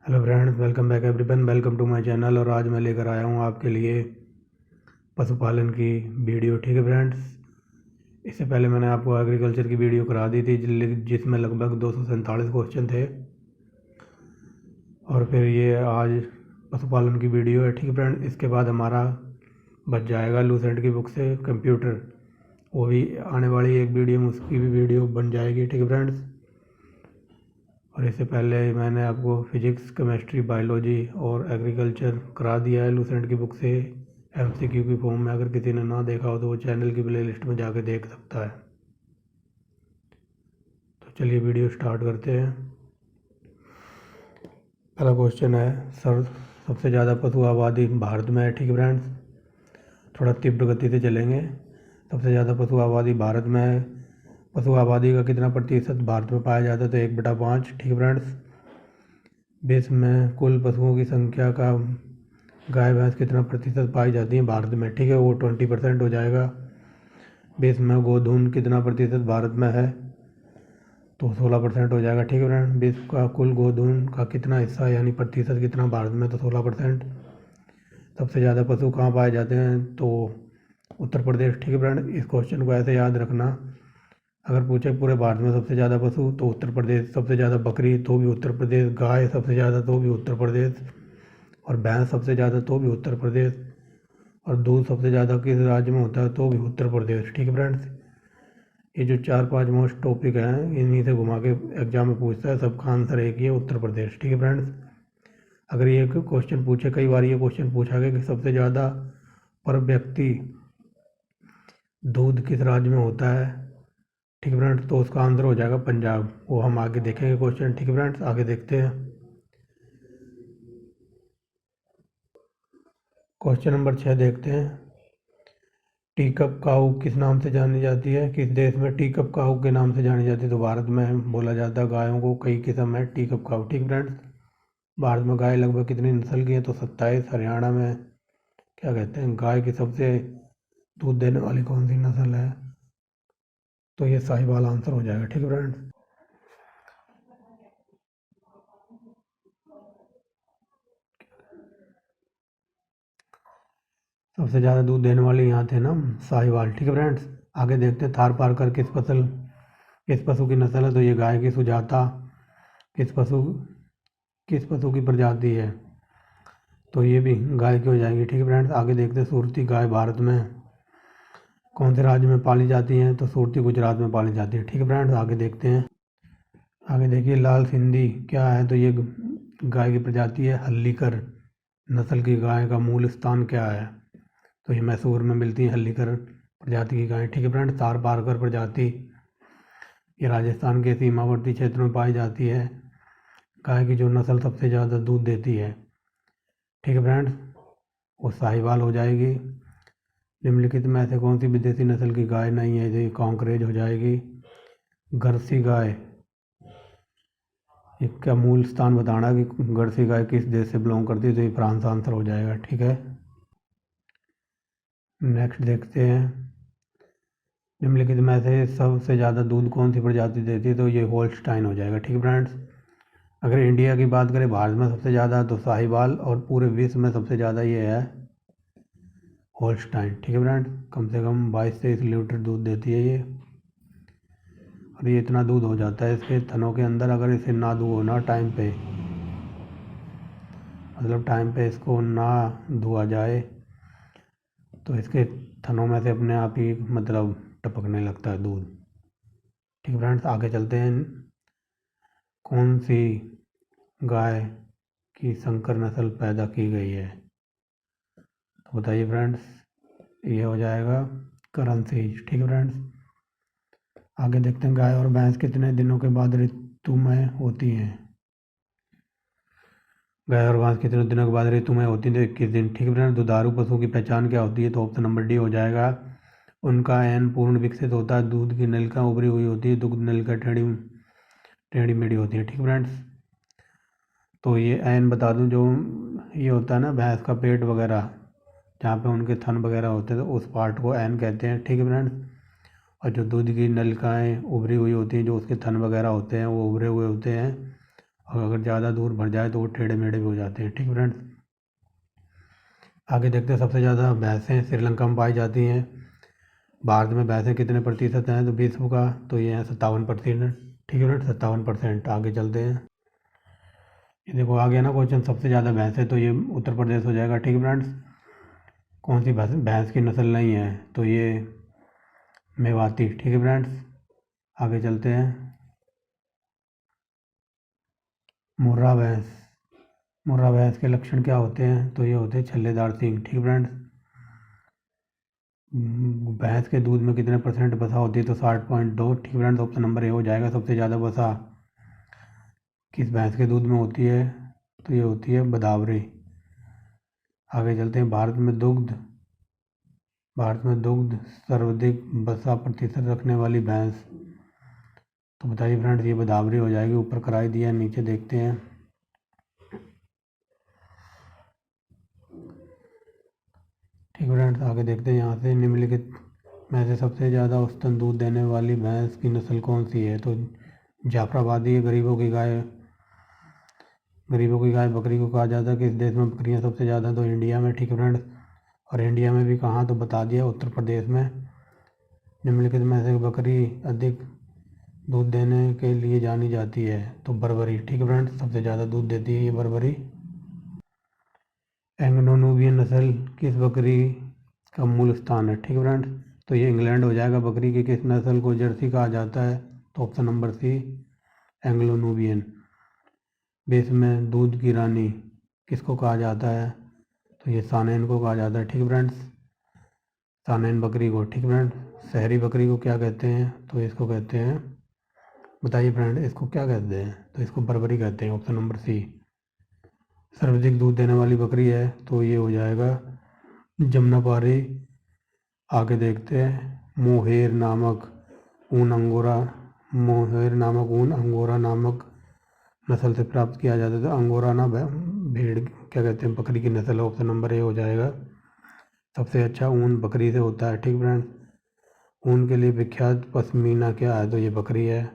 Hello friends, welcome back everyone, welcome to my channel. और आज मैं लेकर आया हूँ आपके लिए पशुपालन की वीडियो। ठीक है फ्रेंड्स, इससे पहले मैंने आपको एग्रीकल्चर की वीडियो करा दी थी जिसमें लगभग 247 क्वेश्चन थे। और फिर ये आज पशुपालन की वीडियो है। ठीक है फ्रेंड्स, इसके बाद हमारा बच जाएगा लूसेंट की बुक से कंप्यूटर, वो भी आने वाली एक वीडियो में उसकी भी वीडियो बन जाएगी। ठीक है फ्रेंड्स, और इससे पहले मैंने आपको फिजिक्स, केमिस्ट्री, बायोलॉजी और एग्रीकल्चर करा दिया है लूसेंट की बुक से एमसीक्यू की फॉर्म में। अगर किसी ने ना देखा हो तो वो चैनल की प्लेलिस्ट में जाके देख सकता है। तो चलिए वीडियो स्टार्ट करते हैं। पहला क्वेश्चन है, सर सबसे ज़्यादा पशु आबादी भारत में है। ठीक है फ्रेंड्स, थोड़ा तीव्र गति से चलेंगे। सबसे ज़्यादा पशु आबादी भारत में है। पशु आबादी का कितना प्रतिशत भारत में पाया जाता है? तो 1/5। ठीक है फ्रेंड्स, विश्व में कुल पशुओं की संख्या का गाय भैंस कितना प्रतिशत पाई जाती है भारत में? ठीक है, वो 20% हो जाएगा। विश्व में गोधन कितना प्रतिशत भारत में है? तो 16% हो जाएगा। ठीक है फ्रेंड, विश्व का कुल गोधन का कितना हिस्सा यानी प्रतिशत कितना भारत में? तो 16%। सबसे ज़्यादा पशु कहाँ पाए जाते हैं? तो उत्तर प्रदेश। ठीक है फ्रेंड, इस क्वेश्चन को ऐसे याद रखना। अगर पूछे पूरे भारत में सबसे ज़्यादा पशु तो उत्तर प्रदेश, सबसे ज़्यादा बकरी तो भी उत्तर प्रदेश, गाय सबसे ज़्यादा तो भी उत्तर प्रदेश, और भैंस सबसे ज़्यादा तो भी उत्तर प्रदेश, और दूध सबसे ज़्यादा किस राज्य में होता है? तो भी उत्तर प्रदेश। ठीक है फ्रेंड्स, ये जो 4-5 मोस्ट टॉपिक हैं इन्हीं से घुमा के एग्जाम में पूछता है, सबका आंसर एक ही है, उत्तर प्रदेश। ठीक है फ्रेंड्स, अगर ये क्वेश्चन पूछे, कई बार ये क्वेश्चन पूछा गया कि सबसे ज़्यादा पर व्यक्ति दूध किस राज्य में होता है? ठीक है फ्रेंड्स, तो उसका आंसर हो जाएगा पंजाब। वो हम आगे देखेंगे क्वेश्चन। ठीक है फ्रेंड्स, आगे देखते हैं। क्वेश्चन नंबर 6 देखते हैं। टी कप काऊ किस नाम से जानी जाती है? किस देश में टी कप काऊ के नाम से जानी जाती है? तो भारत में बोला जाता है। गायों को कई किस्म है टी कप काऊ। ठीक फ्रेंड्स, भारत में गाय लगभग कितनी नस्ल की है? तो 27। हरियाणा में क्या कहते हैं, गाय की सबसे दूध देने वाली कौन सी नस्ल है? तो ये साहिवाल आंसर हो जाएगा। ठीक है फ्रेंड्स, सबसे ज़्यादा दूध देने वाले यहाँ थे ना साहिवाल। ठीक है फ्रेंड्स, आगे देखते हैं। थार पारकर किस पशु की नस्ल है? तो ये गाय की सुजाता किस पशु किस पशु की प्रजाति है? तो ये भी गाय की हो जाएगी। ठीक है फ्रेंड्स, आगे देखते हैं। सूरती गाय भारत में कौन से राज्य में पाली जाती है? तो सूरती गुजरात में पाली जाती है। ठीक है फ्रेंड्स, आगे देखते हैं। आगे देखिए, लाल सिंधी क्या है? तो ये गाय की प्रजाति है। हल्लीकर नस्ल की गाय का मूल स्थान क्या है? तो ये मैसूर में मिलती है हल्लीकर प्रजाति की गाय। ठीक है फ्रेंड्स, थार पारकर प्रजाति ये राजस्थान के सीमावर्ती क्षेत्रों में पाई जाती है। गाय की जो नस्ल सबसे ज़्यादा दूध देती है, ठीक है फ्रेंड्स, वो साहिवाल हो जाएगी। निम्नलिखित में ऐसे कौन सी विदेशी नस्ल की गाय नहीं है? जो कॉन्करेज हो जाएगी। गरसी गाय, इसका मूल स्थान बताना कि गरसी गाय किस देश से बिलोंग करती है? तो ये फ्रांस आंसर हो जाएगा। ठीक है, नेक्स्ट देखते हैं। निम्नलिखित में से सबसे ज़्यादा दूध कौन सी प्रजाति देती है? तो ये होल्स्टाइन हो जाएगा। ठीक है फ्रेंड्स, अगर इंडिया की बात करें भारत में सबसे ज़्यादा तो साहिवाल, और पूरे विश्व में सबसे ज़्यादा ये है होल्स्टाइन। ठीक है फ्रेंड्स, कम से कम 22 से 23 लीटर दूध देती है ये। और ये इतना दूध हो जाता है इसके थनों के अंदर, अगर इसे ना धोना टाइम पे, मतलब टाइम पे इसको ना धोआ जाए तो इसके थनों में से अपने आप ही मतलब टपकने लगता है दूध। ठीक है फ्रेंड्स, आगे चलते हैं। कौन सी गाय की संकर नस्ल पैदा की गई है? तो बताइए फ्रेंड्स, ये हो जाएगा करण सीज। ठीक है फ्रेंड्स, आगे देखते हैं। गाय और भैंस कितने दिनों के बाद ऋतुमय होती हैं? गाय और भैंस कितने दिनों के बाद ऋतुमय होती है? तो 21 दिन। ठीक है फ्रेंड्स, दुधारू पशु की पहचान क्या होती है? तो ऑप्शन नंबर डी हो जाएगा। उनका ऐन पूर्ण विकसित होता है, दूध की नलिका उभरी हुई होती है, दुग्ध नलिका टेढ़ी मेढ़ी होती है। ठीक फ्रेंड्स, तो ये ऐन बता दूं, जो ये होता है ना भैंस का पेट वगैरह, जहाँ पे उनके थन वगैरह होते हैं, तो उस पार्ट को ऐन कहते हैं। ठीक है फ्रेंड्स, और जो दूध की नलिकाएँ उभरी हुई होती हैं, जो उसके थन वगैरह होते हैं वो उभरे हुए होते हैं, और अगर ज़्यादा दूर भर जाए तो वो टेढ़े मेढ़े भी हो जाते हैं। ठीक फ्रेंड्स, आगे देखते हैं सबसे ज़्यादा भैंसें श्रीलंका में पाई जाती हैं। भारत में भैंसें कितने प्रतिशत हैं, तो विश्व का तो ये है 57%। ठीक है फ्रेंड्स, 57%। आगे चलते हैं, ये देखो आ गया ना क्वेश्चन, सबसे ज़्यादा भैंसें, तो ये उत्तर प्रदेश हो जाएगा। ठीक है फ्रेंड्स, कौन सी भैंस की नस्ल नहीं है, तो ये मेवाती। ठीक है फ्रेंड्स, आगे चलते हैं, मुर्रा भैंस। मुर्रा भैंस के लक्षण क्या होते हैं, तो ये होते हैं छल्लेदार सींग। ठीक है फ्रेंड्स, भैंस के दूध में कितने परसेंट वसा होती है, तो 60.2। ठीक है फ्रेंड्स, ऑप्शन नंबर ए हो जाएगा। सबसे ज़्यादा वसा किस भैंस के दूध में होती है, तो ये होती है बदावरी। आगे चलते हैं, भारत में दुग्ध सर्वाधिक वसा प्रतिशत रखने वाली भैंस, तो बताइए फ्रेंड्स, ये बदावरी हो जाएगी। ऊपर कराई दिया है, नीचे देखते हैं, ठीक है फ्रेंड्स, आगे देखते हैं यहाँ से, निम्नलिखित में से सबसे ज़्यादा औसतन दूध देने वाली भैंस की नस्ल कौन सी है, तो जाफराबादी है। गरीबों की गाय बकरी को कहा जाता है। किस देश में बकरियाँ सबसे ज़्यादा, तो इंडिया में। ठीक है फ्रेंड्स, और इंडिया में भी कहाँ, तो बता दिया, उत्तर प्रदेश में। निम्नलिखित में से बकरी अधिक दूध देने के लिए जानी जाती है, तो बर्बरी। ठीक है फ्रेंड्स, सबसे ज़्यादा दूध देती है ये बर्बरी। एंग्लो नुबियन नस्ल किस बकरी का मूल स्थान है, ठीक है फ्रेंड्स, तो ये इंग्लैंड हो जाएगा। बकरी की किस नस्ल को जर्सी कहा जाता है, तो option number C, Anglo Nubian. विश्व में दूध की रानी किसको कहा जाता है, तो ये सानेन को कहा जाता है। ठीक है फ्रेंड्स, सानेन बकरी को। ठीक है फ्रेंड्स, शहरी बकरी को क्या कहते हैं, तो इसको कहते हैं, बताइए फ्रेंड, इसको क्या कहते हैं, तो इसको बर्बरी कहते हैं। Option number C. सर्वाधिक दूध देने वाली बकरी है, तो ये हो जाएगा जमुनापारी। आगे देखते हैं, मोहेर नामक ऊन अंगोरा नामक नस्ल से प्राप्त किया जाता है। तो अंगोरा ना भेड़ क्या कहते हैं, बकरी की नस्ल। ऑप्शन नंबर ए हो जाएगा। सबसे अच्छा ऊन बकरी से होता है। ठीक फ्रेंड्स, ऊन के लिए विख्यात पश्मीना क्या है, तो ये बकरी है।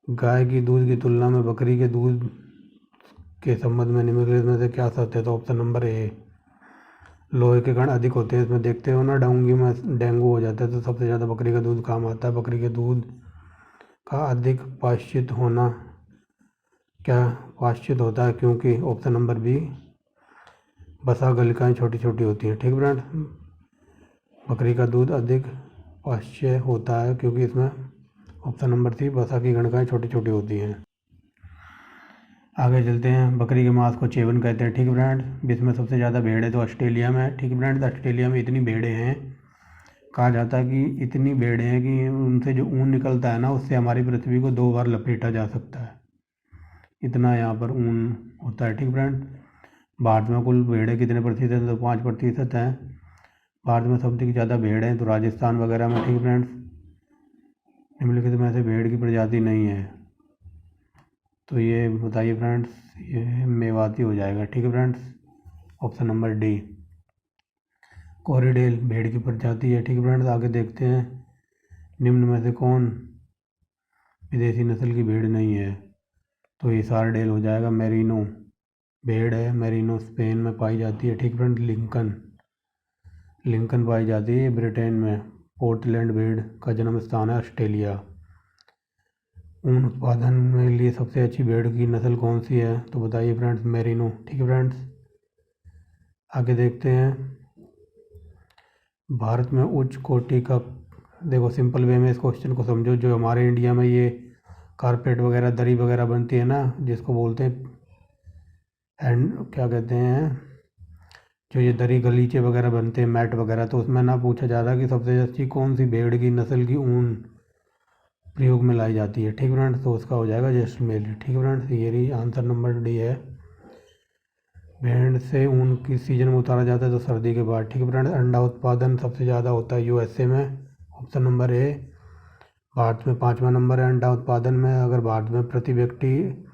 गाय की दूध की तुलना में बकरी के दूध के संबंध में निम्नलिखित में से क्या सत्य है, तो ऑप्शन नंबर ए, लोहे के कण अधिक होते हैं। इसमें देखते हो ना, डेंगू में डेंगू हो जाता है, तो सबसे ज़्यादा बकरी का दूध काम आता है। बकरी के दूध का अधिक पाश्चित होना क्या पाश्चित होता है, क्योंकि ऑप्शन नंबर बी, वसा गलिकाएँ छोटी छोटी होती हैं। ठीक फ्रेंड्स, बकरी का दूध अधिक पाश्चय होता है क्योंकि इसमें ऑप्शन नंबर सी, वसा की गणकाएँ छोटी छोटी होती हैं। आगे चलते हैं, बकरी के मांस को चेवन कहते हैं। ठीक फ्रेंड्स, विश्व में सबसे ज़्यादा भेड़ है, तो ऑस्ट्रेलिया में। ठीक फ्रेंड्स, ऑस्ट्रेलिया में इतनी भेड़ें हैं, कहा जाता है कि इतनी भेड़ें हैं कि उनसे जो ऊन निकलता है ना, उससे हमारी पृथ्वी को 2 बार लपेटा जा सकता है, इतना यहाँ पर ऊन होता है। ठीक फ्रेंड्स, भारत में कुल भेड़ें कितने प्रतिशत हैं, तो 5% हैं। भारत में सबसे ज़्यादा भेड़ हैं, तो राजस्थान वगैरह में। ठीक फ्रेंड्स, निम्नलिखित में से भेड़ की प्रजाति नहीं है, तो ये बताइए फ्रेंड्स, ये मेवाती हो जाएगा। ठीक है फ्रेंड्स, ऑप्शन नंबर डी, कोरिडेल भेड़ की प्रजाति है। ठीक है फ्रेंड्स, आगे देखते हैं, निम्न में से कौन विदेशी नस्ल की भेड़ नहीं है, तो ये सारडेल हो जाएगा। मेरिनो भेड़ है, मेरिनो स्पेन में पाई जाती है। ठीक फ्रेंड्स, लिंकन पाई जाती है ब्रिटेन में। पोर्टलैंड भेड़ का जन्म स्थान है ऑस्ट्रेलिया। ऊन उत्पादन के लिए सबसे अच्छी भेड़ की नस्ल कौन सी है, तो बताइए फ्रेंड्स, मेरिनो। ठीक है फ्रेंड्स, आगे देखते हैं, भारत में उच्च कोटि का, देखो सिंपल वे में इस क्वेश्चन को समझो, जो हमारे इंडिया में ये कारपेट वगैरह, दरी वगैरह बनती है ना, जिसको बोलते हैं हैंड, क्या कहते हैं, जो ये दरी गलीचे वगैरह बनते हैं, मैट वगैरह, तो उसमें ना पूछा जा रहा कि सबसे अच्छी कौन सी भेड़ की नस्ल की ऊन प्रयोग में लाई जाती है। ठीक फ्रेंड्स, तो उसका हो जाएगा जैसलमेर। ठीक फ्रेंड्स, ये आंसर नंबर डी है। भेड़ से ऊन किस सीजन में उतारा जाता है, तो सर्दी के बाद। ठीक है फ्रेंड्स, अंडा उत्पादन सबसे ज़्यादा होता है यूएसए में। ऑप्शन नंबर ए, भारत में 5वां नंबर है अंडा उत्पादन में। अगर भारत में प्रति व्यक्ति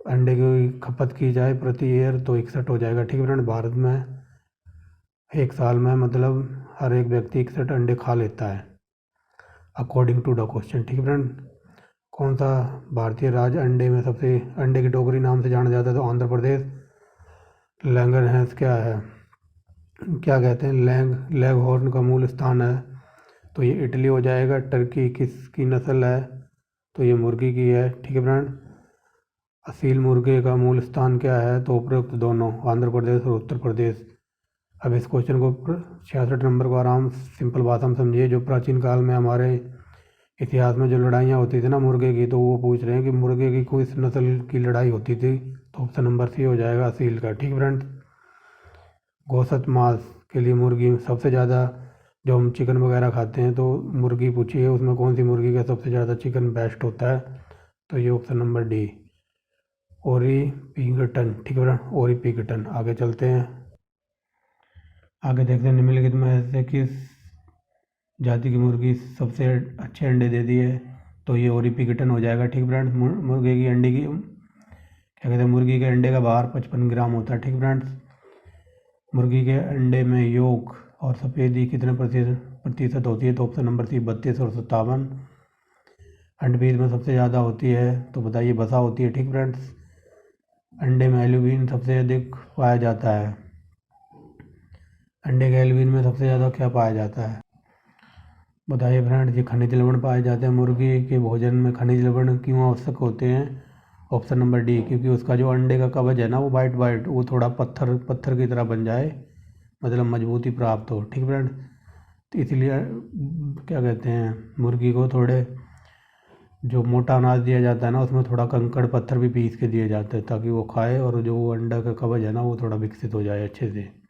अंडे की खपत की जाए प्रति ईयर, तो 61 हो जाएगा। ठीक है फ्रेंड, भारत में एक साल में मतलब हर एक व्यक्ति 61 अंडे खा लेता है, अकॉर्डिंग टू द क्वेश्चन। ठीक है फ्रेंड, कौन सा भारतीय राज्य अंडे में सबसे अंडे की टोकरी नाम से जाना जाता है? तो आंध्र प्रदेश। लैंगरहैंस क्या है, क्या कहते हैं? लेग हॉर्न का मूल स्थान है, तो ये इटली हो जाएगा। टर्की किसकी नस्ल है? तो ये मुर्गी की है। ठीक है फ्रेंड। असील मुर्गे का मूल स्थान क्या है? तो उपरोक्त दोनों, आंध्र प्रदेश और उत्तर प्रदेश। अब इस क्वेश्चन को 66 नंबर को आराम सिंपल भाषा में समझिए। जो प्राचीन काल में हमारे इतिहास में जो लड़ाइयाँ होती थी ना मुर्गे की, तो वो पूछ रहे हैं कि मुर्गे की किस नस्ल की लड़ाई होती थी? तो ऑप्शन नंबर सी हो जाएगा, असील का। ठीक फ्रेंड्स। गोश्त मांस के लिए मुर्गी सबसे ज़्यादा, जो हम चिकन वगैरह खाते हैं तो मुर्गी पूछी है, उसमें कौन सी मुर्गी का सबसे ज़्यादा चिकन बेस्ट होता है? तो ये ऑप्शन नंबर डी, ओरी पिगटन। ठीक है फ्रेंड, ओरी पिगटन। आगे चलते हैं। आगे देखते हैं निम्नलिखित में से किस जाति की मुर्गी सबसे अच्छे अंडे देती है? तो ये ओरी पिगटन हो जाएगा। ठीक फ्रेंड्स। मुर्गे की अंडे की क्या कहते हैं, मुर्गी के अंडे का भार 55 ग्राम होता है। ठीक फ्रेंड्स। मुर्गी के अंडे में योक और सफ़ेदी कितने प्रतिशत होती है? तो ऑप्शन नंबर सी 32 और 57। अंडबीज में सबसे ज़्यादा होती है? तो बताइए, बसा होती है। ठीक फ्रेंड्स। अंडे में एल्ब्यूमिन सबसे अधिक पाया जाता है? अंडे के एल्ब्यूमिन में सबसे ज़्यादा क्या पाया जाता है? बताइए फ्रेंड्स। ये खनिज लवण पाए जाते हैं। मुर्गी के भोजन में खनिज लवण क्यों आवश्यक होते हैं? ऑप्शन नंबर डी, क्योंकि उसका जो अंडे का कवच है ना, वो वाइट वो थोड़ा पत्थर पत्थर की तरह बन जाए, मतलब मजबूती प्राप्त हो। ठीक फ्रेंड। तो इसलिए क्या कहते हैं, मुर्गी को थोड़े जो मोटा अनाज दिया जाता है ना, उसमें थोड़ा कंकड़ पत्थर भी पीस के दिए जाते हैं ताकि वो खाए और जो अंडा का कवच है ना, वो थोड़ा विकसित हो जाए अच्छे से।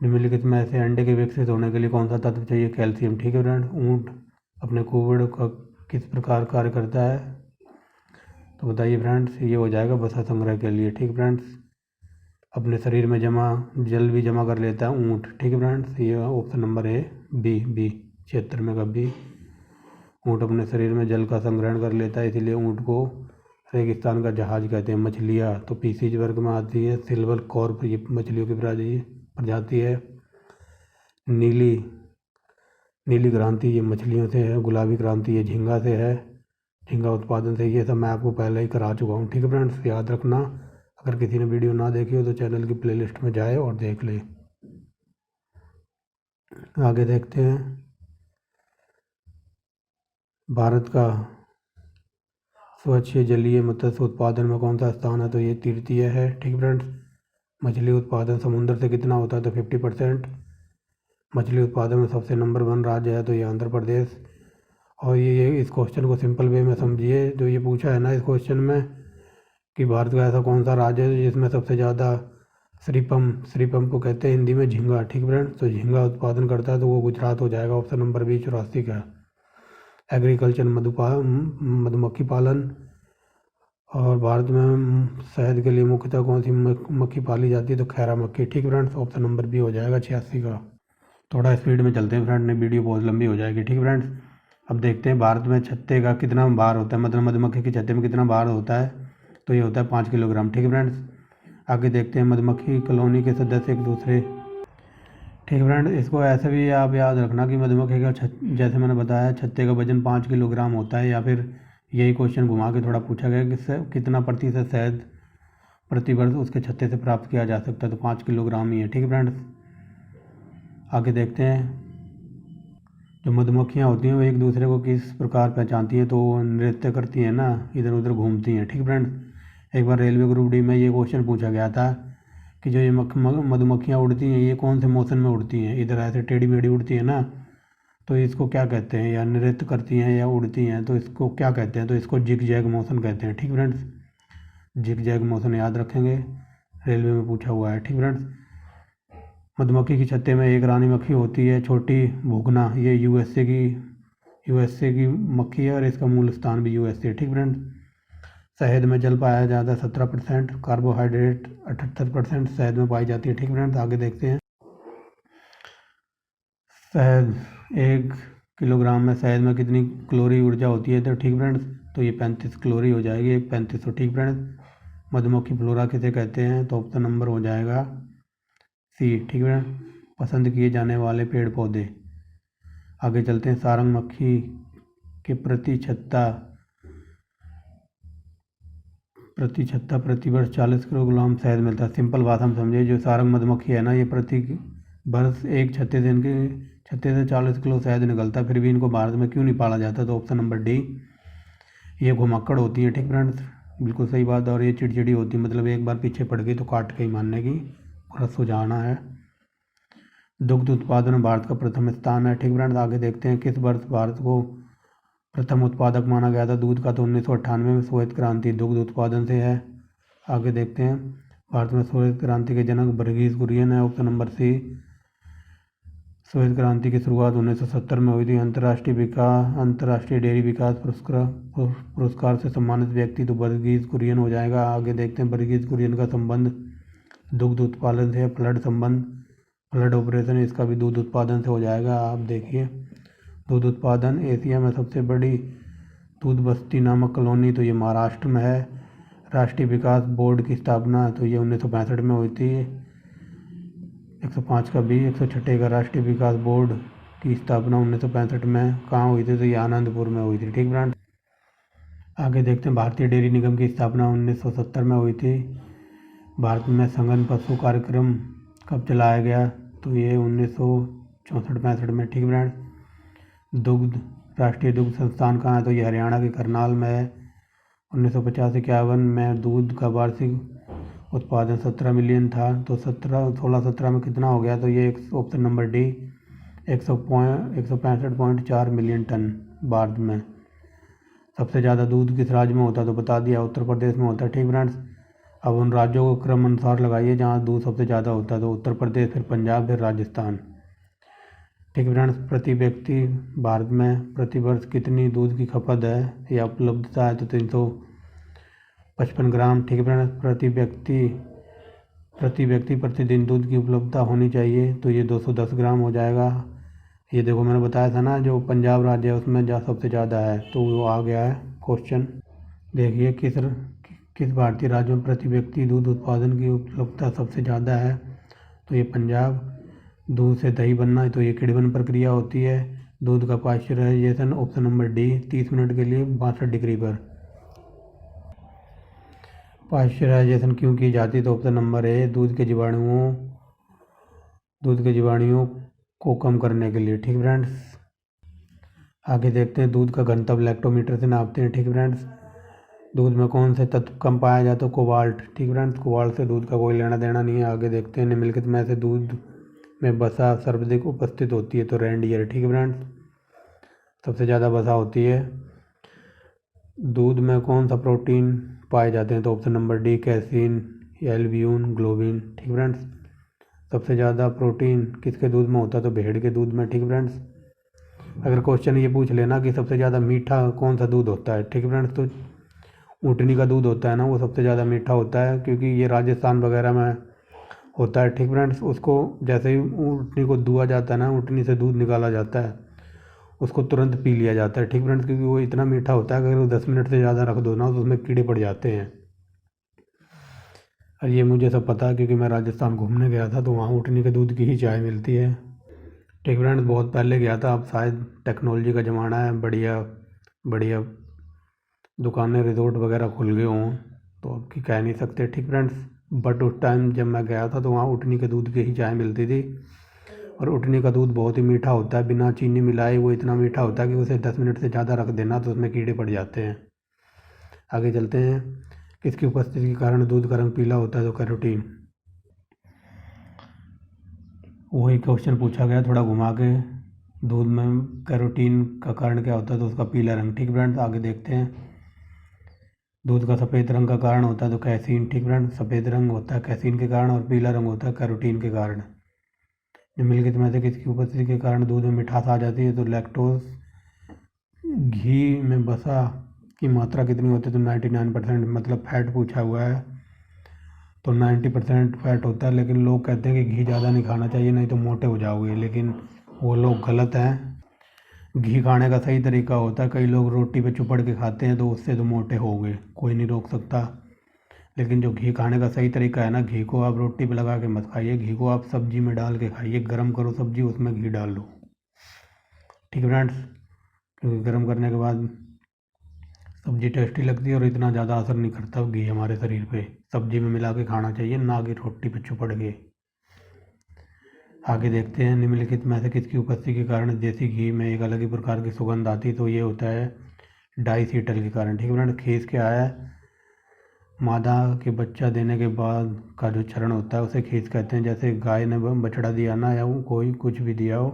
निम्नलिखित में से अंडे के विकसित होने के लिए कौन सा तत्व चाहिए? कैल्शियम। ठीक है फ्रेंड। ऊँट अपने कुबड़ का किस प्रकार कार्य करता है? तो बताइए फ्रेंड्स। ये हो जाएगा वसा संग्रह के लिए। ठीक फ्रेंड्स। अपने शरीर में जल भी जमा कर लेता है ऊँट। ठीक है फ्रेंड्स। ये ऑप्शन नंबर है बी 76 में का बी। ऊँट अपने शरीर में जल का संग्रहण कर लेता है, इसीलिए ऊँट को रेगिस्तान का जहाज कहते हैं। मछलियाँ तो पीसीज वर्ग में आती है। सिल्वर कॉर्प ये मछलियों की प्रजाति है। नीली क्रांति ये मछलियों से है। गुलाबी क्रांति ये झींगा से है। झींगा उत्पादन से। ये सब मैं आपको पहले ही करा चुका हूँ। ठीक है फ्रेंड्स, याद रखना। अगर किसी ने वीडियो ना देखी हो तो चैनल की प्लेलिस्ट में जाए और देख ले। आगे देखते हैं। भारत का स्वच्छ जलीय मत्स्य उत्पादन में कौन सा स्थान है? तो ये तृतीय है। ठीक फ्रेंड्स। मछली उत्पादन समुद्र से कितना होता है? तो 50%। मछली उत्पादन में सबसे नंबर 1 राज्य है, तो ये आंध्र प्रदेश। और ये इस क्वेश्चन को सिंपल वे में समझिए। जो ये पूछा है ना इस क्वेश्चन में कि भारत का ऐसा कौन सा राज्य है जिसमें सबसे ज़्यादा श्रीपम को कहते हैं हिंदी में झींगा। ठीक फ्रेंड्स। तो झींगा उत्पादन करता है, तो वो गुजरात हो जाएगा। ऑप्शन नंबर बी 84 का। एग्रीकल्चर मधुमक्खी पालन। और भारत में शहद के लिए मुख्यतः कौन सी मक्खी पाली जाती है? तो खैरा मक्खी। ठीक फ्रेंड्स। ऑप्शन नंबर बी हो जाएगा 86 का। थोड़ा स्पीड में चलते हैं फ्रेंड, नहीं वीडियो बहुत लंबी हो जाएगी। ठीक फ्रेंड्स। अब देखते हैं भारत में छत्ते का कितना भार होता है, मतलब मधुमक्खी के छत्ते में कितना भार होता है? तो ये होता है 5 किलोग्राम। ठीक है फ्रेंड्स। आगे देखते हैं मधुमक्खी कॉलोनी के सदस्य एक दूसरे। ठीक है फ्रेंड, इसको ऐसे भी आप याद रखना कि मधुमक्खी का जैसे मैंने बताया छत्ते का वजन 5 किलोग्राम होता है, या फिर यही क्वेश्चन घुमा के थोड़ा पूछा गया कि कितना प्रतिशत शहद प्रति वर्ष उसके छत्ते से प्राप्त किया जा सकता है? तो 5 किलोग्राम ही है। ठीक है फ्रेंड्स। आगे देखते हैं। जो मधुमक्खियाँ होती हैं वो एक दूसरे को किस प्रकार पहचानती हैं? तो नृत्य करती हैं ना, इधर उधर घूमती हैं। ठीक है फ्रेंड्स। एक बार रेलवे ग्रुप डी में ये क्वेश्चन पूछा गया था कि जो ये मधुमक्खियाँ उड़ती हैं, ये कौन से मौसम में उड़ती हैं? इधर ऐसे टेढ़ी मेढ़ी उड़ती हैं ना, तो इसको क्या कहते हैं? या नृत्य करती हैं या उड़ती हैं, तो इसको क्या कहते हैं? तो इसको जिग जैग मोशन कहते हैं। ठीक फ्रेंड्स। जिग जैग मोशन याद रखेंगे, रेलवे में पूछा हुआ है। ठीक फ्रेंड्स। मधुमक्खी की छत्ते में एक रानी मक्खी होती है, छोटी भूखना। ये यूएसए की मक्खी है और इसका मूल स्थान भी यूएसए। ठीक फ्रेंड्स। शहद में जल पाया जाता है 17%। कार्बोहाइड्रेट 78% शहद में पाई जाती है। ठीक फ्रेंड्स। आगे देखते हैं। शहद 1 किलोग्राम में शहद में कितनी कैलोरी ऊर्जा होती है? तो ठीक फ्रेंड्स, तो ये 35 कैलोरी हो जाएगी, 3500। ठीक फ्रेंड्स। मधुमक्खी फ्लोरा किसे कहते हैं? तो ऑप्शन नंबर हो जाएगा सी। ठीक है। पसंद किए जाने वाले पेड़ पौधे। आगे चलते हैं। सारंग मक्खी कि प्रति छत्ता प्रति वर्ष 40 किलोग्राम शहद मिलता है। सिंपल बात हम समझे, जो सारंग मधुमक्खी है ना, ये प्रति वर्ष एक छत्ते से 40 किलो शहद निकलता, फिर भी इनको भारत में क्यों नहीं पाला जाता? तो ऑप्शन नंबर डी, ये घुमक्कड़ होती है। ठीक फ्रेंड्स, बिल्कुल सही बात। और ये चिड़चिड़ी होती है, मतलब एक बार पीछे पड़ गई तो काट के ही मारने की पूरा सुझाना है। दुग्ध उत्पादन में भारत का प्रथम स्थान है। ठीक फ्रेंड्स, आगे देखते हैं किस वर्ष भारत को प्रथम उत्पादक माना गया था दूध का? तो 1998 में श्वेत क्रांति दुग्ध उत्पादन से है। आगे देखते हैं, भारत में श्वेत क्रांति के जनक वर्गीज कुरियन है। ऑप्शन नंबर सी, श्वेत क्रांति की शुरुआत 1970 में हुई थी। अंतर्राष्ट्रीय डेयरी विकास पुरस्कार से सम्मानित व्यक्ति तो वर्गीज कुरियन हो जाएगा। आगे देखते हैं, वर्गीज कुरियन का संबंध दुग्ध उत्पादन से, फ्लड ऑपरेशन, इसका भी दूध उत्पादन से हो जाएगा। आप देखिए, दूध उत्पादन एशिया में सबसे बड़ी दूध बस्ती नामक कॉलोनी तो ये महाराष्ट्र में है। राष्ट्रीय विकास बोर्ड की स्थापना तो ये 1965 में हुई थी। 105 का भी 106 का राष्ट्रीय विकास बोर्ड की स्थापना 1965 में कहाँ हुई थी? तो ये आनंदपुर में हुई थी। ठीक ब्रांड, आगे देखते हैं, भारतीय डेयरी निगम की स्थापना 1970 में हुई थी। भारत में संघन पशु कार्यक्रम कब चलाया गया? तो ये 1964-65 में। ठीक ब्रांड, राष्ट्रीय दुग्ध संस्थान कहाँ है? तो ये हरियाणा के करनाल में है। 1950-51 में दूध का वार्षिक उत्पादन 17 मिलियन था। तो 16-17 में कितना हो गया? तो ये option number D, 165.4 million ton Bharat में। सबसे ज़्यादा दूध किस राज्य में होता है? तो बता दिया, उत्तर प्रदेश में होता है। ठीक फ्रेंड्स, अब उन राज्यों को क्रम अनुसार लगाइए जहाँ दूध सबसे ज़्यादा होता है। तो उत्तर प्रदेश, फिर पंजाब, फिर राजस्थान। ठीक फ्रेंड्स, प्रति व्यक्ति भारत में प्रति वर्ष कितनी दूध की खपत है या उपलब्धता है? तो 355 ग्राम। ठीक फ्रेंड्स, प्रति व्यक्ति प्रतिदिन दूध की उपलब्धता होनी चाहिए, तो ये 210 ग्राम हो जाएगा। ये देखो, मैंने बताया था ना, जो पंजाब राज्य है उसमें सबसे ज़्यादा है, तो वो आ गया है क्वेश्चन। देखिए, किस भारतीय राज्य में प्रति व्यक्ति दूध उत्पादन की उपलब्धता सबसे ज़्यादा है? तो ये पंजाब। दूध से दही बनना तो ये किण्वन प्रक्रिया होती है। दूध का pasteurisation option number D, 30 minute के लिए 62 डिग्री पर पाश्चराइजेशन क्यों की जाती है? तो ऑप्शन नंबर ए, दूध के जीवाणुओं को कम करने के लिए। ठीक फ्रेंड्स, आगे देखते हैं, दूध का घनत्व लैक्टोमीटर से नापते हैं। ठीक फ्रेंड्स, दूध में कौन से तत्व कम पाया जाता है? तो कोबाल्ट। ठीक फ्रेंड्स, कोबाल्ट से दूध का कोई लेना देना नहीं है। आगे देखते हैं, निम्नलिखित में से दूध में वसा सर्वाधिक उपस्थित होती है? तो रेनडियर। ठीक फ्रेंड्स, सबसे ज़्यादा वसा होती है। दूध में कौन सा प्रोटीन पाए जाते हैं? तो option number D, casein, albumin, globin. ठीक फ्रेंड्स, सबसे ज़्यादा प्रोटीन किसके दूध में होता है? तो भेड़ के दूध में। ठीक फ्रेंड्स, अगर क्वेश्चन ये पूछ लेना कि सबसे ज़्यादा मीठा कौन सा दूध होता है? ठीक फ्रेंड्स, तो ऊँटनी का दूध होता है ना, वो सबसे ज़्यादा मीठा होता है, क्योंकि ये राजस्थान वगैरह में होता है। ठीक फ्रेंड्स, उसको जैसे ही ऊँटनी को दुआ जाता है ना, ऊँटनी से दूध निकाला जाता है, उसको तुरंत पी लिया जाता है। ठीक फ्रेंड्स, क्योंकि वो इतना मीठा होता है कि अगर वो 10 मिनट से ज़्यादा रख दो ना तो उसमें कीड़े पड़ जाते हैं। और ये मुझे सब पता है, क्योंकि मैं राजस्थान घूमने गया था, तो वहाँ ऊँटनी के दूध की ही चाय मिलती है। ठीक फ्रेंड्स, बहुत पहले गया था, अब शायद टेक्नोलॉजी का ज़माना है, बढ़िया दुकानें, रिजॉर्ट वगैरह खुल गए हों, तो अब की कह नहीं सकते। ठीक फ्रेंड्स, बट उस टाइम जब मैं गया था तो वहाँ ऊँटनी के दूध की ही चाय मिलती थी। और ऊँटनी का दूध बहुत ही मीठा होता है, बिना चीनी मिलाए वो इतना मीठा होता है कि उसे 10 मिनट से ज़्यादा रख देना तो उसमें कीड़े पड़ जाते हैं। आगे चलते हैं, किसकी उपस्थिति के कारण दूध का रंग पीला होता है? तो कैरोटीन। वही क्वेश्चन पूछा गया थोड़ा घुमा के, दूध में कैरोटीन का कारण क्या होता है? तो उसका पीला रंग। ठीक फ्रेंड्स, आगे देखते हैं, दूध का सफ़ेद रंग का कारण होता है तो कैसीन। ठीक फ्रेंड्स, सफ़ेद रंग होता है कैसीन के कारण और पीला रंग होता है कैरोटीन के कारण। निम्नलिखित में से किसकी उपस्थिति के कारण दूध में मिठास आ जाती है? तो लैक्टोज। घी में वसा की मात्रा कितनी होती है? तो 99%, मतलब फैट पूछा हुआ है, तो 90% फैट होता है। लेकिन लोग कहते हैं कि घी ज़्यादा नहीं खाना चाहिए, नहीं तो मोटे हो जाओगे, लेकिन वो लोग गलत हैं। घी खाने का सही तरीका होता है, कई लोग रोटी पे चुपड़ के खाते हैं तो उससे तो मोटे हो गए, कोई नहीं रोक सकता। लेकिन जो घी खाने का सही तरीका है ना, घी को आप रोटी पे लगा के मत खाइए, घी को आप सब्जी में डाल के खाइए। गरम करो सब्जी, उसमें घी डाल लो। ठीक फ्रेंड्स, क्योंकि गर्म करने के बाद सब्ज़ी टेस्टी लगती है और इतना ज़्यादा असर नहीं करता घी हमारे शरीर पे। सब्ज़ी में मिला के खाना चाहिए, ना कि रोटी पे चुपड़ के। आगे देखते हैं, निम्नलिखित में से किसकी उपस्थिति के कारण देसी घी में एक अलग ही प्रकार की सुगंध आती है। तो ये होता है डाइसीटल के कारण। ठीक है फ्रेंड, खीस क्या है? मादा के बच्चा देने के बाद का जो चरण होता है उसे खीस कहते हैं। जैसे गाय ने बछड़ा दिया ना, या वो कोई कुछ भी दिया हो,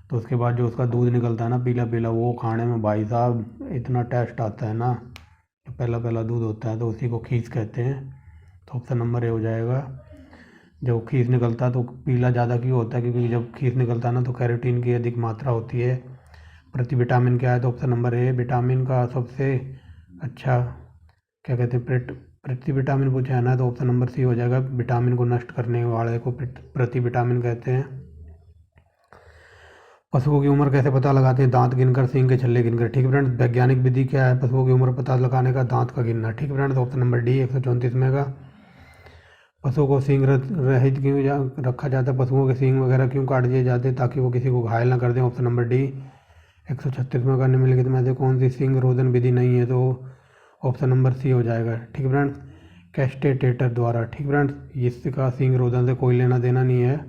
तो उसके बाद जो उसका दूध निकलता है ना पीला पीला, वो खाने में भाई साहब इतना टेस्ट आता है ना, जो पहला पहला दूध होता है, तो उसी को खीस कहते हैं। तो ऑप्शन नंबर ए हो जाएगा। जब खीस निकलता है तो पीला ज़्यादा क्यों होता है? क्योंकि जब खीस निकलता है ना तो कैरोटीन की अधिक मात्रा होती है। प्रति विटामिन क्या है? तो ऑप्शन नंबर ए, विटामिन का सबसे अच्छा क्या कहते हैं, प्रति विटामिन पूछा है ना, तो ऑप्शन नंबर सी हो जाएगा। विटामिन को नष्ट करने वाले को प्रति विटामिन कहते हैं। पशुओं की उम्र कैसे पता लगाते हैं? दांत गिनकर, सींग के छल्ले गिनकर। ठीक है फ्रेंड्स, वैज्ञानिक विधि क्या है पशुओं की उम्र पता लगाने का? दांत का गिनना। ठीक है फ्रेंड्स, ऑप्शन नंबर डी 134 में का। पशुओं को सींग रहित क्यों रखा जाता है? पशुओं के सींग वगैरह क्यों काट दिए जाते हैं? ताकि वो किसी को घायल ना कर दें। ऑप्शन नंबर डी 136 में का। निम्नलिखित में से कौन सी सींग रोधन विधि नहीं है? तो ऑप्शन नंबर सी हो जाएगा। ठीक है फ्रेंड्स, कैस्टेटेटर द्वारा। ठीक फ्रेंड्स, इसका सींग रोधन से कोई लेना देना नहीं है।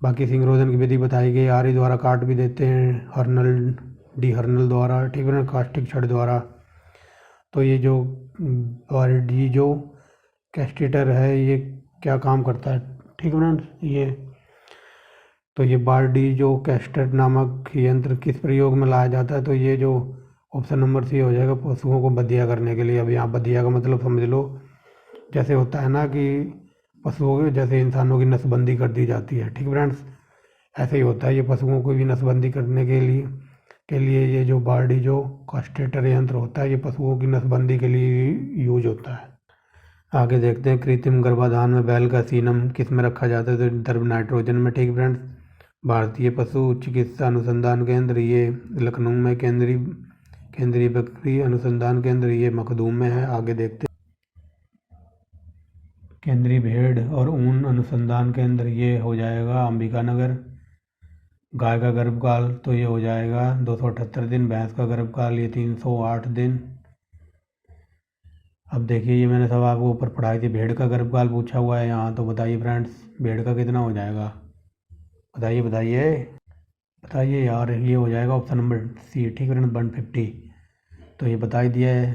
बाकी सींग रोधन की विधि बताई गई। आरी द्वारा काट भी देते हैं, हर्नल डी हर्नल द्वारा। ठीक फ्रेंड्स, कास्टिक छड़ द्वारा। तो ये जो बारडी जो कैस्टेटर है ये क्या काम करता है? ठीक फ्रेंड्स, ये बारडी जो कैस्टर नामक यंत्र किस प्रयोग में लाया जाता है? तो ये जो ऑप्शन नंबर सी हो जाएगा, पशुओं को बधिया करने के लिए। अब यहाँ बधिया का मतलब समझ लो, जैसे होता है ना कि पशुओं के जैसे इंसानों की नसबंदी कर दी जाती है। ठीक फ्रेंड्स, ऐसे ही होता है। ये पशुओं को भी नसबंदी करने के लिए ये जो बारडी जो कास्टेटर यंत्र होता है, ये पशुओं की नसबंदी के लिए यूज होता है। आगे देखते हैं, कृत्रिम गर्भाधान में बैल का सीनम किस में रखा जाता है? तो द्रव नाइट्रोजन में। ठीक फ्रेंड्स, भारतीय पशु चिकित्सा अनुसंधान केंद्र ये लखनऊ में, केंद्रीय बकरी अनुसंधान केंद्र ये मखदूम में है। आगे देखते हैं, केंद्रीय भेड़ और ऊन अनुसंधान केंद्र ये हो जाएगा अंबिका नगर। गाय का गर्भकाल तो ये हो जाएगा 278 दिन। भैंस का गर्भकाल ये 308 दिन। अब देखिए, ये मैंने सब आपको ऊपर पढ़ाई थी, भेड़ का गर्भकाल पूछा हुआ है यहाँ। तो बताइए फ्रेंड्स, भेड़ का कितना हो जाएगा? बताइए बताइए बताइए यार, ये हो जाएगा ऑप्शन नंबर सी। ठीक है फ्रेंड्स, 150। तो ये बता ही दिया है,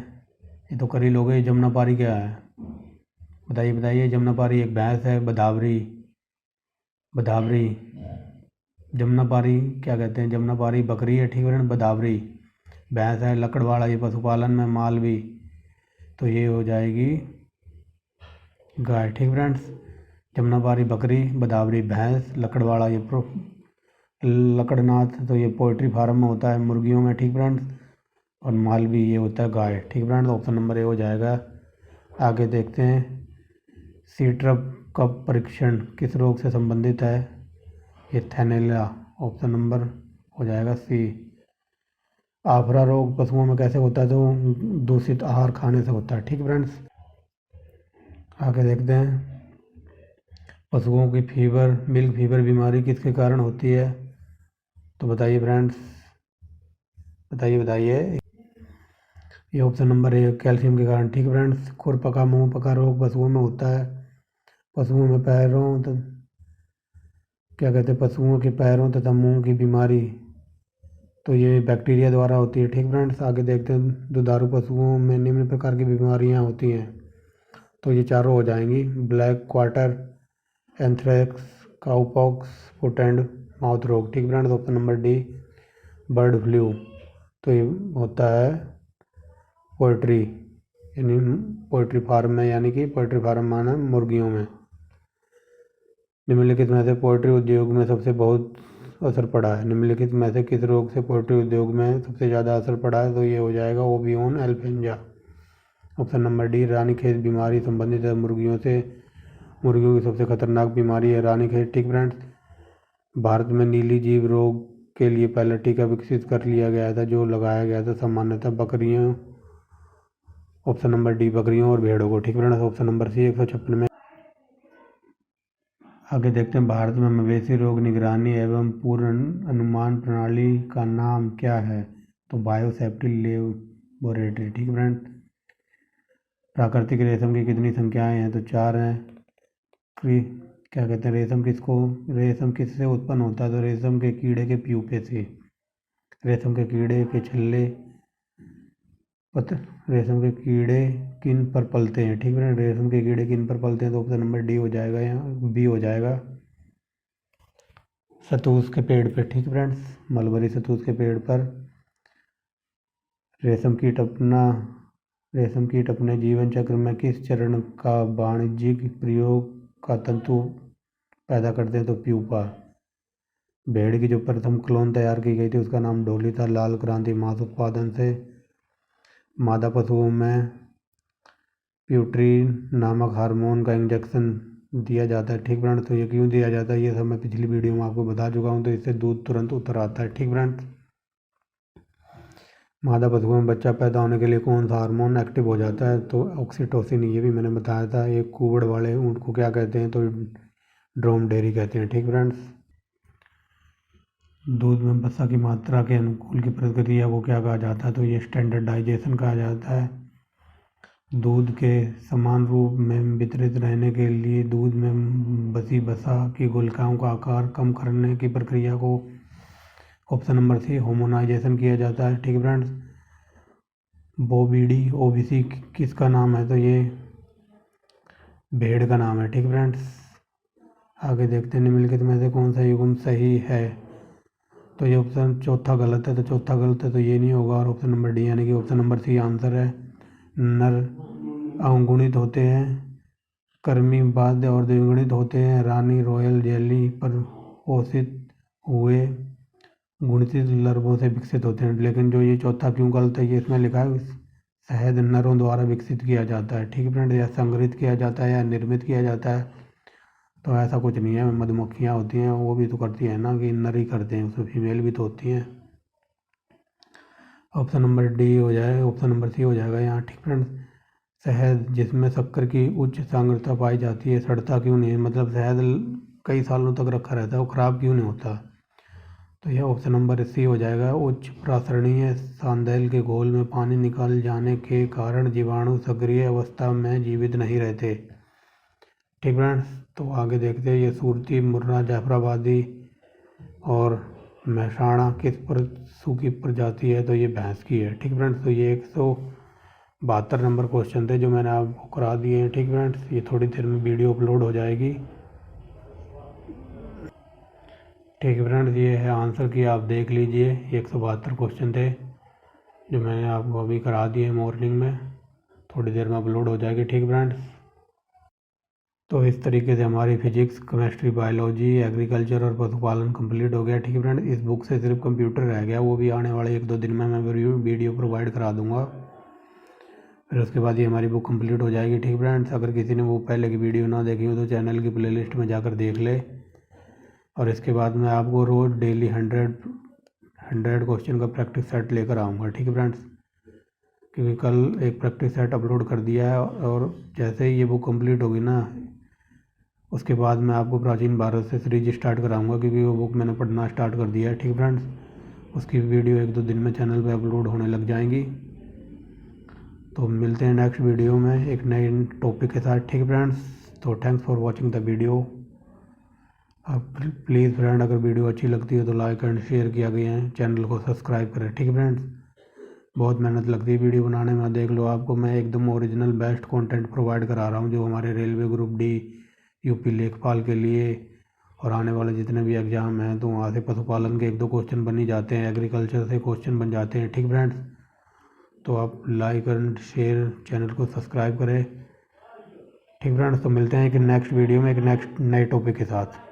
ये तो कर ही लोगे। जमुनापारी क्या है? बताइए बताइए। जमुनापारी एक भैंस है। बदावरी जमुनापारी क्या कहते हैं? जमुनापारी बकरी है। ठीक है, बदावरी भैंस है। लकड़वाड़ा ये पशुपालन में। मालवी तो ये हो जाएगी गाय। ठीक फ्रेंड्स, जमुनापारी बकरी, बदावरी भैंस, लकड़वाड़ा ये लकड़नाथ तो ये पोल्ट्री फार्म में होता है, मुर्गियों में। ठीक फ्रेंड्स, और मालवी ये होता है गाय। ठीक फ्रेंड्स, ऑप्शन नंबर ए हो जाएगा। आगे देखते हैं, सीट्रप का परीक्षण किस रोग से संबंधित है? ये थैलेमिया। ऑप्शन नंबर हो जाएगा सी। आफरा रोग पशुओं में कैसे होता है? तो दूषित आहार खाने से होता है। ठीक फ्रेंड्स, आगे देखते हैं, पशुओं की मिल्क फीवर बीमारी किसके कारण होती है? तो बताइए फ्रेंड्स, बताइए। ये ऑप्शन नंबर ए, कैल्शियम के कारण। ठीक फ्रेंड्स, खुरपका मुंह पका रोग पशुओं में होता है। पशुओं में पैरों तो क्या कहते हैं, पशुओं के पैरों तथा मुंह की बीमारी तो ये बैक्टीरिया द्वारा होती है। ठीक फ्रेंड्स, आगे देखते हैं, दुधारू पशुओं में निम्न प्रकार की बीमारियां होती हैं। तो ये चारों हो जाएंगी, black quarter, anthrax, cowpox, foot and mouth रोग। ठीक friends, option number D, bird flu तो ये होता है पोल्ट्री यानी पोल्ट्री फार्म में, यानी कि पोल्ट्री फार्म माना मुर्गियों में। निम्नलिखित में से पोल्ट्री उद्योग में सबसे बहुत असर पड़ा है। निम्नलिखित में से किस रोग से पोल्ट्री उद्योग में सबसे ज़्यादा असर पड़ा है? तो ये हो जाएगा ओवियोन एल्फेंजा। ऑप्शन नंबर डी, रानीखेत बीमारी संबंधित है मुर्गियों से। मुर्गियों की सबसे खतरनाक बीमारी है रानीखेत। ठीक फ्रेंड्स, भारत में नीली जीव रोग के लिए पहला टीका विकसित कर लिया गया था, जो लगाया गया था सामान्यतः बकरियों। ऑप्शन नंबर डी, बकरियों और भेड़ों को। ठीक फ्रेंड्स, ऑप्शन नंबर सी 156 में। आगे देखते हैं, भारत में मवेशी रोग निगरानी एवं पूर्ण अनुमान प्रणाली का नाम क्या है? तो बायोसेफ्टी लेबोरेटरी। ठीक है फ्रेंड। प्राकृतिक रेशम की कितनी संख्याएं हैं? तो 4 हैं। क्या कहते हैं, रेशम किससे उत्पन्न होता है? तो रेशम के कीड़े के प्यूपे से। रेशम के कीड़े के छल्ले रेशम के कीड़े किन पर पलते हैं? ठीक है, रेशम के कीड़े किन पर पलते हैं? तो ऑप्शन नंबर डी हो जाएगा, यहाँ बी हो जाएगा, शहतूत के पेड़ पे। ठीक है फ्रेंड्स, मलबरी शहतूत के पेड़ पर रेशम कीट अपने जीवन चक्र में किस चरण का वाणिज्यिक प्रयोग का तंतु पैदा करते हैं? तो प्यूपा। भेड़ की जो प्रथम क्लोन तैयार की गई थी उसका नाम डोली था। लाल क्रांति मांस उत्पादन से मादा पशुओं में प्यूटरीन नामक हार्मोन का इंजेक्शन दिया जाता है। ठीक फ्रेंड्स, तो ये क्यों दिया जाता है ये सब मैं पिछली वीडियो में आपको बता चुका हूँ, तो इससे दूध तुरंत उतर आता है। ठीक फ्रेंड्स, मादा पशुओं में बच्चा पैदा होने के लिए कौन सा हार्मोन एक्टिव हो जाता है? तो ऑक्सीटोसिन, ये भी मैंने बताया था। एक कुबड़ वाले ऊँट को क्या कहते हैं? तो ड्रोमडेरी कहते हैं। ठीक फ्रेंड्स, दूध में वसा की मात्रा के अनुकूल की प्रक्रिया को क्या कहा जाता है? तो ये स्टैंडर्डाइजेशन कहा जाता है। दूध के समान रूप में वितरित रहने के लिए दूध में बसी वसा की गुलिकाओं का आकार कम करने की प्रक्रिया को ऑप्शन नंबर सी होमोनाइजेशन किया जाता है। ठीक है फ्रेंड्स, बोविडी ओबीसी किसका नाम है? तो ये भेड़ का नाम है। ठीक है फ्रेंड्स, आगे देखते हैं, निम्नलिखित में से कौन सा युग्म सही है? तो ये ऑप्शन चौथा गलत है, तो चौथा गलत है तो ये नहीं होगा, और ऑप्शन नंबर डी यानी कि ऑप्शन नंबर सी आंसर है। नर अवगुणित होते हैं, कर्मी बाध्य और द्विगुणित होते हैं। रानी रॉयल जेली पर पोषित हुए गुणित लर्वों से विकसित होते हैं। लेकिन जो ये चौथा क्यों गलत है, ये इसमें लिखा है शहद नरों द्वारा विकसित किया जाता है। ठीक है फ्रेंड, या संग्रहित किया जाता है या निर्मित किया जाता है, तो ऐसा कुछ नहीं है। मधुमक्खियाँ होती हैं वो भी तो करती हैं ना, कि नर ही करते हैं, उसमें फीमेल भी तो होती हैं। ऑप्शन नंबर डी हो जाएगा, ऑप्शन नंबर सी हो जाएगा यहाँ। ठीक फ्रेंड्स, शहद जिसमें शक्कर की उच्च सांद्रता पाई जाती है सड़ता क्यों नहीं है? मतलब शहद कई सालों तक रखा रहता है, वो खराब क्यों नहीं होता? तो यह ऑप्शन नंबर सी हो जाएगा, उच्च प्रासरणीय सांदैल के घोल में पानी निकाल जाने के कारण जीवाणु सक्रिय अवस्था में जीवित नहीं रहते। ठीक फ्रेंड्स, तो आगे देखते हैं, ये सूरती, मुर्रा, जाफराबादी और महसाणा किस पशु की प्रजाति है? तो ये भैंस की है। ठीक फ्रेंड्स, तो ये 172 नंबर क्वेश्चन थे जो मैंने आपको करा दिए हैं। ठीक फ्रेंड्स, ये थोड़ी देर में वीडियो अपलोड हो जाएगी। ठीक है फ्रेंड्स, ये है आंसर की, आप देख लीजिए। 172 क्वेश्चन थे जो मैंने आपको अभी करा दिए मॉर्निंग में, थोड़ी देर में अपलोड हो जाएगी। ठीक फ्रेंड्स, तो इस तरीके से हमारी फिजिक्स, केमिस्ट्री, बायोलॉजी, एग्रीकल्चर और पशुपालन कंप्लीट हो गया। ठीक है फ्रेंड, इस बुक से सिर्फ कंप्यूटर रह गया, वो भी आने वाले 1-2 दिन में मैं वीडियो प्रोवाइड करा दूंगा। फिर उसके बाद ये हमारी बुक कंप्लीट हो जाएगी। ठीक फ्रेंड्स, अगर किसी ने वो पहले की वीडियो ना देखी हो तो चैनल की प्लेलिस्ट में जाकर देख ले। और इसके बाद मैं आपको रोज़ डेली 100 क्वेश्चन का प्रैक्टिस सेट लेकर आऊँगा। ठीक है फ्रेंड्स, क्योंकि कल एक प्रैक्टिस सेट अपलोड कर दिया है, और जैसे ही ये बुक कंप्लीट होगी ना, उसके बाद मैं आपको प्राचीन भारत से सीरीज स्टार्ट कराऊंगा, क्योंकि वो बुक मैंने पढ़ना स्टार्ट कर दिया है। ठीक फ्रेंड्स, उसकी वीडियो 1-2 दिन में चैनल पे अपलोड होने लग जाएंगी। तो मिलते हैं नेक्स्ट वीडियो में एक नए टॉपिक के साथ। ठीक फ्रेंड्स, तो thanks for watching the video. अब प्लीज़ फ्रेंड, अगर वीडियो अच्छी लगती है तो लाइक एंड शेयर किया गया है, चैनल को सब्सक्राइब करें। ठीक है फ्रेंड्स, बहुत मेहनत लगती है वीडियो बनाने में, देख लो, आपको मैं एकदम ओरिजिनल बेस्ट कंटेंट प्रोवाइड करा रहा हूँ, जो हमारे रेलवे ग्रुप डी, यूपी लेखपाल के लिए और आने वाले जितने भी एग्ज़ाम हैं, तो वहाँ से पशुपालन के 1-2 क्वेश्चन बन ही जाते हैं, एग्रीकल्चर से क्वेश्चन बन जाते हैं। ठीक फ्रेंड्स, तो आप लाइक एंड शेयर, चैनल को सब्सक्राइब करें। ठीक फ्रेंड्स, तो मिलते हैं एक नेक्स्ट वीडियो में एक नेक्स्ट नए टॉपिक के साथ।